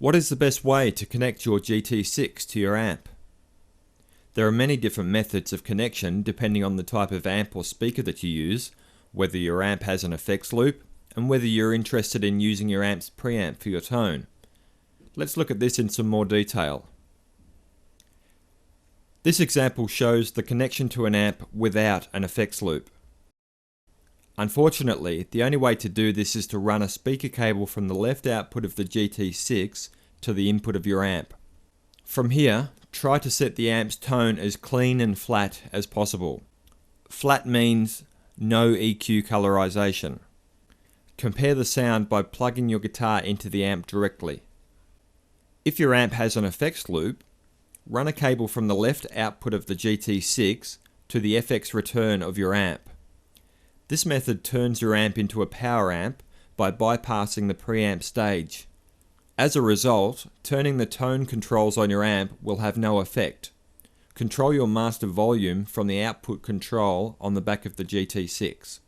What is the best way to connect your GT6 to your amp? There are many different methods of connection depending on the type of amp or speaker that you use, whether your amp has an effects loop, and whether you're interested in using your amp's preamp for your tone. Let's look at this in some more detail. This example shows the connection to an amp without an effects loop. Unfortunately, the only way to do this is to run a speaker cable from the left output of the GT6 to the input of your amp. From here, try to set the amp's tone as clean and flat as possible. Flat means no EQ colorization. Compare the sound by plugging your guitar into the amp directly. If your amp has an effects loop, run a cable from the left output of the GT6 to the FX return of your amp. This method turns your amp into a power amp by bypassing the preamp stage. As a result, turning the tone controls on your amp will have no effect. Control your master volume from the output control on the back of the GT6.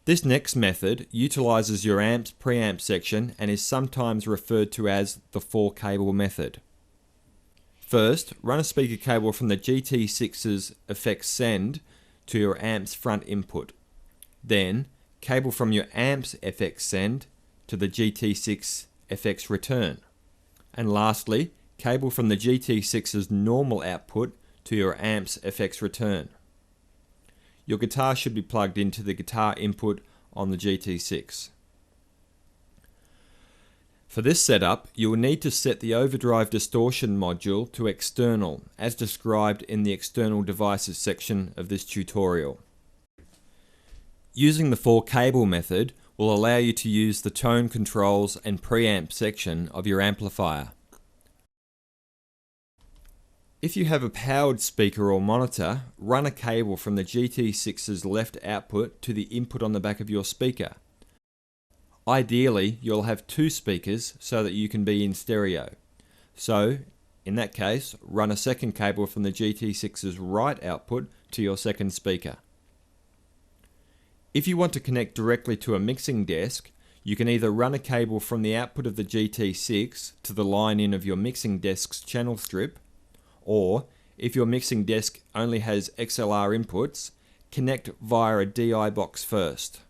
This next method utilizes your amp's preamp section and is sometimes referred to as the 4-cable method. First, run a speaker cable from the GT6's effects send to your amp's front input. Then, cable from your amp's FX send to the GT6 FX return. And lastly, cable from the GT6's normal output to your amp's FX return. Your guitar should be plugged into the guitar input on the GT6. For this setup, you will need to set the overdrive distortion module to external, as described in the external devices section of this tutorial. Using the 4-cable method will allow you to use the tone controls and preamp section of your amplifier. If you have a powered speaker or monitor, run a cable from the GT6's left output to the input on the back of your speaker. Ideally, you'll have 2 speakers so that you can be in stereo. So, in that case, run a second cable from the GT6's right output to your second speaker. If you want to connect directly to a mixing desk, you can either run a cable from the output of the GT6 to the line in of your mixing desk's channel strip, or, if your mixing desk only has XLR inputs, connect via a DI box first.